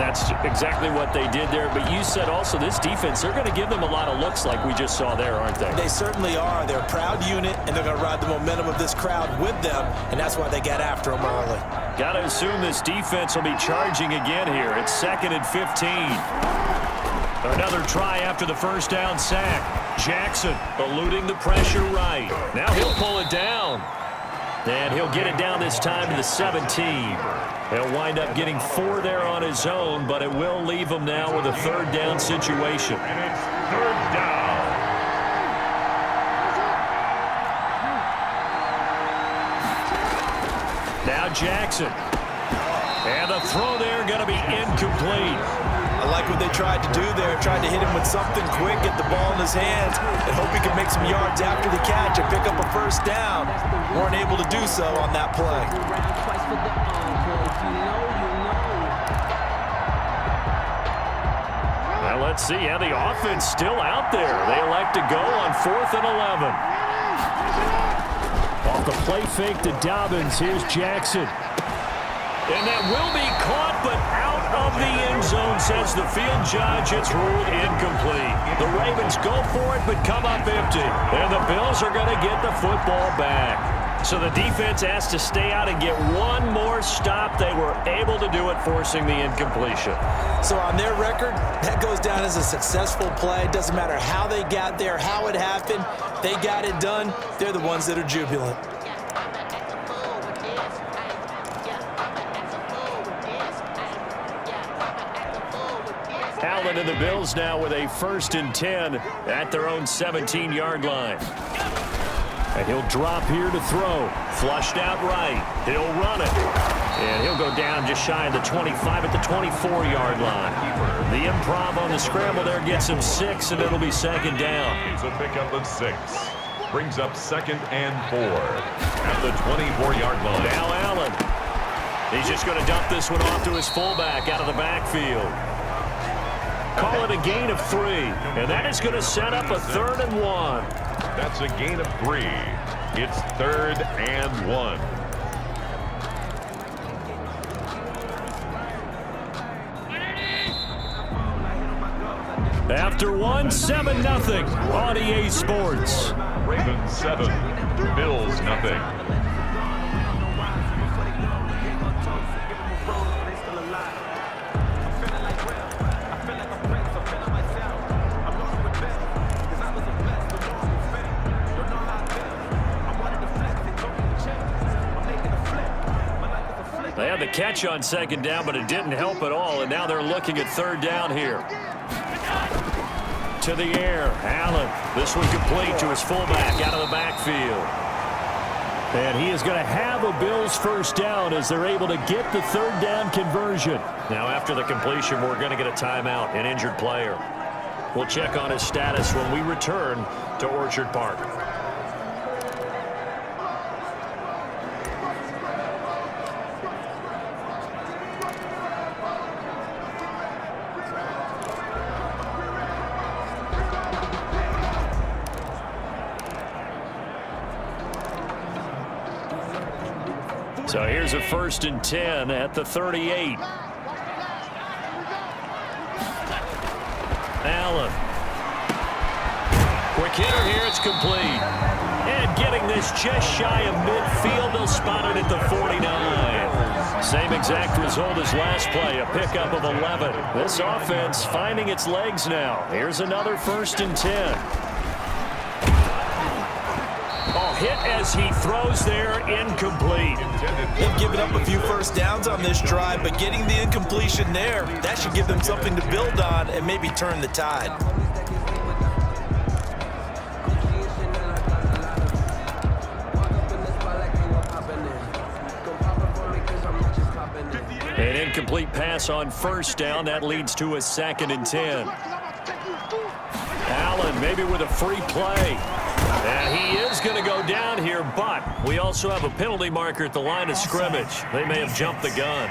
that's exactly what they did there. But you said also this defense, they're going to give them a lot of looks like we just saw there, aren't they? They certainly are. They're a proud unit, and they're going to ride the momentum of this crowd with them, and that's why they got after them early. Got to assume this defense will be charging again here. It's 2nd and 15. Another try after the first down sack. Jackson eluding the pressure right. Now he'll pull it down. And he'll get it down this time to the 17. He'll wind up getting 4 there on his own, but it will leave him now with a 3rd down situation. And it's 3rd down. Now Jackson. And the throw there going to be incomplete. I like what they tried to do there, tried to hit him with something quick, get the ball in his hands, and hope he can make some yards after the catch and pick up a 1st down. Weren't able to do so on that play. Well, let's see how the offense still out there. They elect to go on 4th and 11. Off the play fake to Dobbins, here's Jackson. And that will be caught, but out of the end zone, says the field judge. It's ruled incomplete. The Ravens go for it, but come up empty. And the Bills are going to get the football back. So the defense asked to stay out and get one more stop. They were able to do it, forcing the incompletion. So on their record, that goes down as a successful play. It doesn't matter how they got there, how it happened. They got it done. They're the ones that are jubilant. Allen and the Bills now with a 1st and 10 at their own 17-yard line. And he'll drop here to throw. Flushed out right. He'll run it. And he'll go down just shy of the 25 at the 24-yard line. The improv on the scramble there gets him 6, and it'll be 2nd down. It's a pickup of 6. Brings up 2nd and 4 at the 24-yard line. Now Allen. He's just going to dump this one off to his fullback out of the backfield. Call it a gain of 3. And that is going to set up a 3rd and 1. That's a gain of 3. It's 3rd and 1. After 1, 7-0 on EA Sports. Ravens 7, Bills nothing. They had the catch on 2nd down, but it didn't help at all, and now they're looking at 3rd down here. To the air, Allen. This one complete to his fullback out of the backfield. And he is going to have a Bills 1st down as they're able to get the 3rd down conversion. Now after the completion, we're going to get a timeout, an injured player. We'll check on his status when we return to Orchard Park. So here's a 1st and 10 at the 38. Allen. Quick hitter here, it's complete. And getting this just shy of midfield, they'll spot it at the 49. Same exact result as last play, a pickup of 11. This offense finding its legs now. Here's another 1st and 10. Hit as he throws there, incomplete. They've given up a few 1st downs on this drive, but getting the incompletion there, that should give them something to build on and maybe turn the tide. An incomplete pass on 1st down. That leads to a 2nd and 10. Allen maybe with a free play. And he is going to go down here, but we also have a penalty marker at the line of scrimmage. They may have jumped the gun.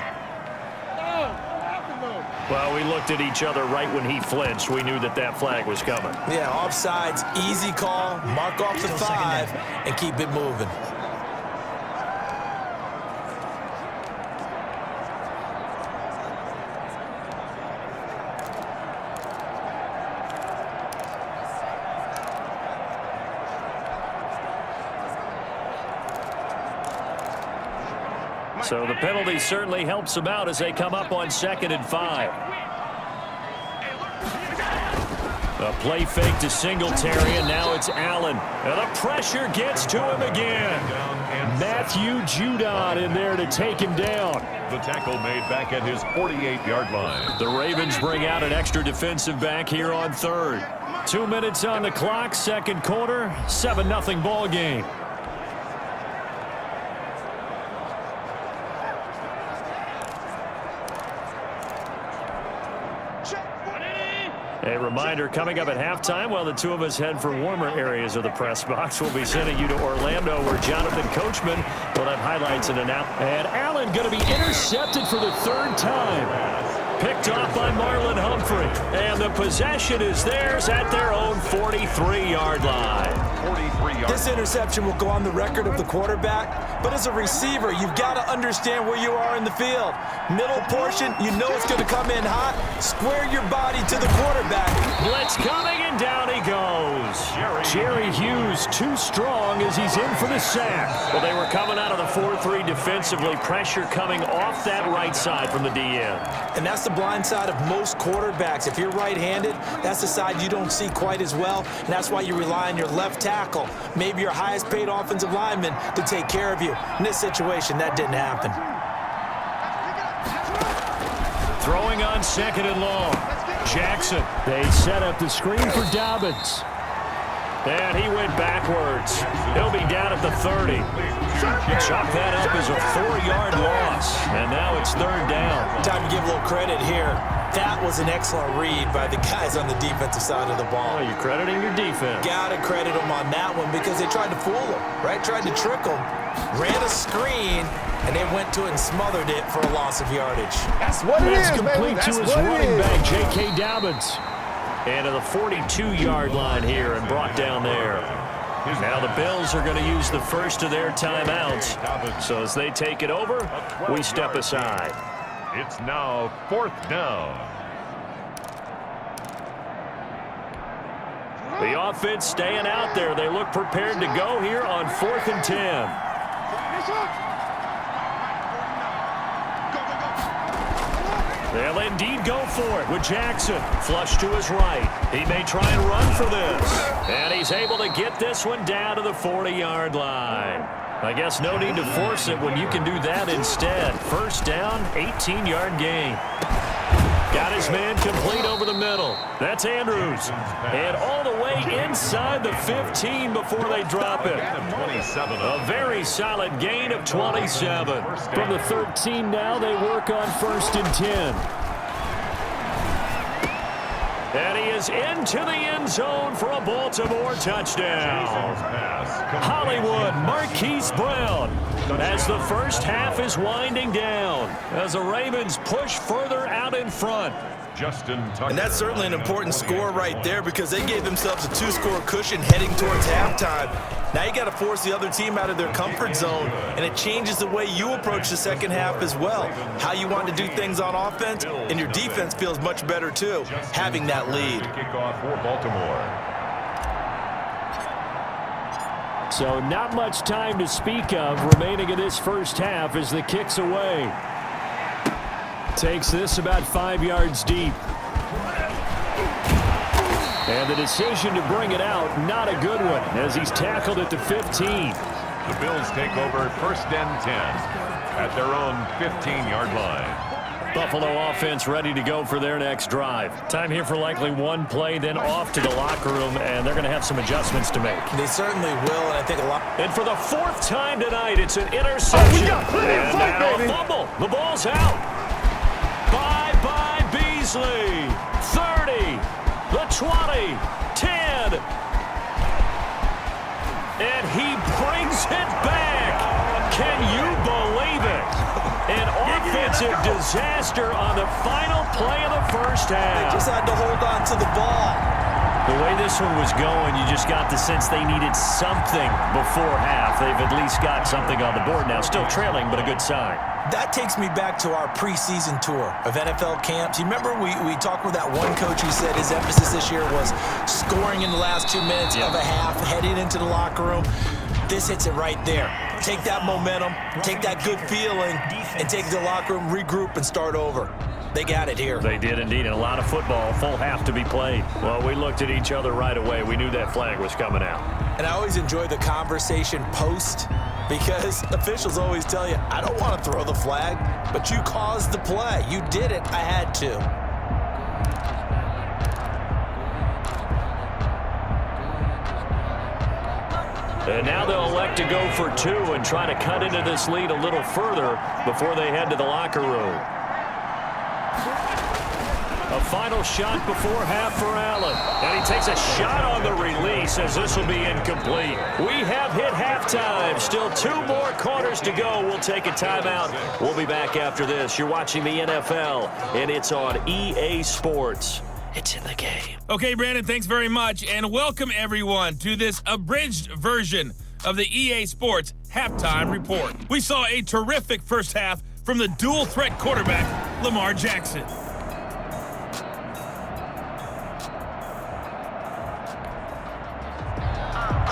Well, we looked at each other right when he flinched. We knew that that flag was coming. Yeah, offsides, easy call, mark off the 5, and keep it moving. So the penalty certainly helps them out as they come up on 2nd and 5. A play fake to Singletary, and now it's Allen. And the pressure gets to him again. Matthew Judon in there to take him down. The tackle made back at his 48-yard line. The Ravens bring out an extra defensive back here on 3rd. 2 minutes on the clock, 2nd quarter, 7-0 ball game. A reminder, coming up at halftime, while the two of us head for warmer areas of the press box, we'll be sending you to Orlando, where Jonathan Coachman will have highlights in an hour. And Allen going to be intercepted for the 3rd time. Picked off by Marlon Humphrey. And the possession is theirs at their own 43-yard line. This interception will go on the record of the quarterback, but as a receiver, you've got to understand where you are in the field. Middle portion, you know it's going to come in hot. Square your body to the quarterback. Blitz coming, and down he goes. Jerry Hughes too strong as he's in for the sack. Well, they were coming out of the 4-3 defensively. Pressure coming off that right side from the DN. And that's the blind side of most quarterbacks. If you're right-handed, that's the side you don't see quite as well, and that's why you rely on your left tackle, maybe your highest-paid offensive lineman, to take care of you. In this situation, that didn't happen. Throwing on 2nd and long. Jackson. They set up the screen for Dobbins. And he went backwards. He'll be down at the 30. Chop that up as a 4-yard loss. And now it's 3rd down. Time to give a little credit here. That was an excellent read by the guys on the defensive side of the ball. Oh, you're crediting your defense. Gotta credit them on that one because they tried to fool him, right? Tried to trick him. Ran a screen, and they went to it and smothered it for a loss of yardage. That's what it is, complete baby. to his running back, J.K. Dobbins. And to the 42-yard line here and brought down there. Now the Bills are going to use the first of their timeouts. So as they take it over, we step aside. It's now 4th down. The offense staying out there. They look prepared to go here on 4th and 10. They'll indeed go for it with Jackson. Flush to his right. He may try and run for this. And he's able to get this one down to the 40-yard line. I guess no need to force it when you can do that instead. 1st down, 18-yard gain. Got his man complete over the middle. That's Andrews. And all the way inside the 15 before they drop it. A very solid gain of 27. From the 13 now, they work on 1st and 10. And he is into the end zone for a Baltimore touchdown. Hollywood Marquise Brown as the first half is winding down as the Ravens push further out in front. And that's certainly an important score right there because they gave themselves a 2-score cushion heading towards halftime. Now you got to force the other team out of their comfort zone, and it changes the way you approach the second half as well. How you want to do things on offense, and your defense feels much better too, having that lead. Kickoff for Baltimore. So not much time to speak of remaining in this first half as the kick's away. Takes this about 5 yards deep. And the decision to bring it out, not a good one, as he's tackled at the 15. The Bills take over 1st and 10 at their own 15-yard line. Buffalo offense ready to go for their next drive. Time here for likely one play, then off to the locker room, and they're going to have some adjustments to make. They certainly will, and I think a lot. And for the 4th time tonight, it's an interception. And now a fumble. The ball's out. By Beasley. 30. The 20. 10. And he brings it back. Can you believe it? An offensive disaster on the final play of the first half. They just had to hold on to the ball. The way this one was going, you just got the sense they needed something before half. They've at least got something on the board now. Still trailing, but a good sign. That takes me back to our preseason tour of NFL camps. You remember we talked with that one coach who said his emphasis this year was scoring in the last 2 minutes of a half, heading into the locker room. This hits it right there. Take that momentum, take that good feeling, and take the locker room, regroup, and start over. They got it here. They did indeed, and a lot of football, full half to be played. Well, we looked at each other right away. We knew that flag was coming out. And I always enjoy the conversation post because officials always tell you, I don't want to throw the flag, but you caused the play. You did it. I had to. And now they'll elect to go for two and try to cut into this lead a little further before they head to the locker room. A final shot before half for Allen. And he takes a shot on the release as this will be incomplete. We have hit halftime. Still 2 more quarters to go. We'll take a timeout. We'll be back after this. You're watching the NFL, and it's on EA Sports. It's in the game. Okay, Brandon, thanks very much. And welcome, everyone, to this abridged version of the EA Sports Halftime Report. We saw a terrific first half from the dual-threat quarterback, Lamar Jackson.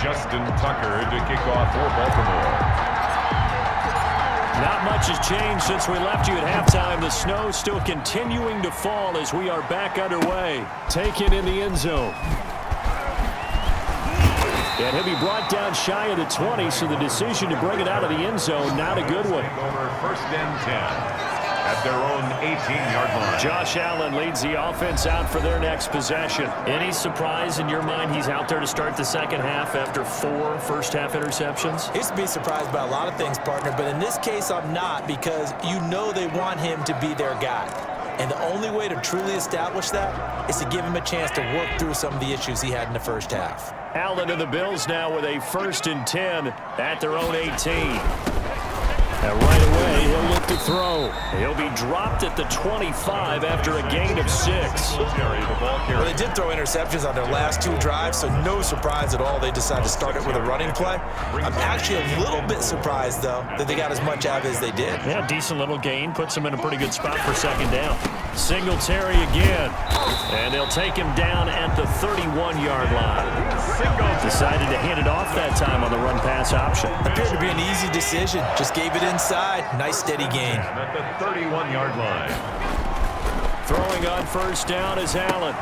Justin Tucker to kick off for Baltimore. Not much has changed since we left you at halftime. The snow still continuing to fall as we are back underway. Taken in the end zone. And he'll be brought down shy of the 20, so the decision to bring it out of the end zone, not a good one. Over 1st and 10 at their own 18-yard line. Josh Allen leads the offense out for their next possession. Any surprise in your mind he's out there to start the second half after 4 first-half interceptions? I used to be surprised by a lot of things, partner, but in this case I'm not because you know they want him to be their guy. And the only way to truly establish that is to give him a chance to work through some of the issues he had in the first half. Allen and the Bills now with a 1st and 10 at their own 18. And right away, he'll look to throw. He'll be dropped at the 25 after a gain of 6. Well, they did throw interceptions on their last 2 drives, so no surprise at all they decided to start it with a running play. I'm actually a little bit surprised, though, that they got as much out of it as they did. Yeah, decent little gain. Puts them in a pretty good spot for 2nd down. Singletary again. And they'll take him down at the 31-yard line. Decided to hand it off that time on the run-pass option. Appeared to be an easy decision. Just gave it inside. Nice, steady gain. At the 31-yard line. Throwing on 1st down is Allen.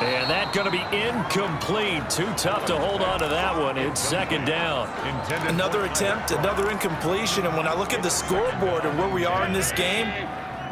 And that's going to be incomplete. Too tough to hold on to that one. It's 2nd down. Another attempt, another incompletion. And when I look at the scoreboard and where we are in this game,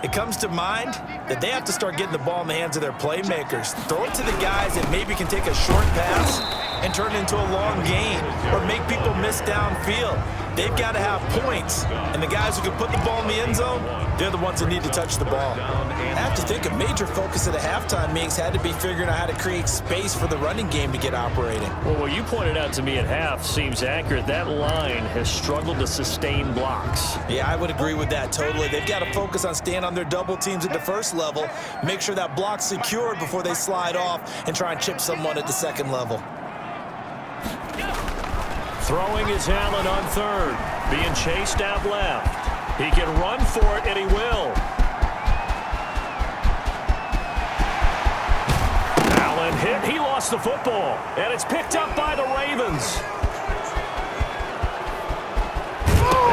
it comes to mind that they have to start getting the ball in the hands of their playmakers. Throw it to the guys that maybe can take a short pass and turn it into a long gain or make people miss downfield. They've got to have points, and the guys who can put the ball in the end zone, they're the ones that need to touch the ball. I have to think a major focus of the halftime meetings had to be figuring out how to create space for the running game to get operating. Well, what you pointed out to me at half seems accurate. That line has struggled to sustain blocks. Yeah, I would agree with that totally. They've got to focus on staying on their double teams at the first level, make sure that block's secured before they slide off and try and chip someone at the 2nd level. Throwing is Allen on 3rd. Being chased out left. He can run for it, and he will. Allen hit. He lost the football. And it's picked up by the Ravens.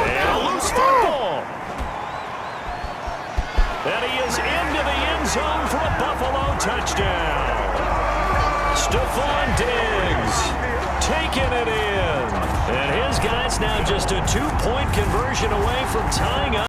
And a loose football. And he is into the end zone for a Buffalo touchdown. Stephon Diggs taking it in. And his guy's now just a 2-point conversion away from tying up.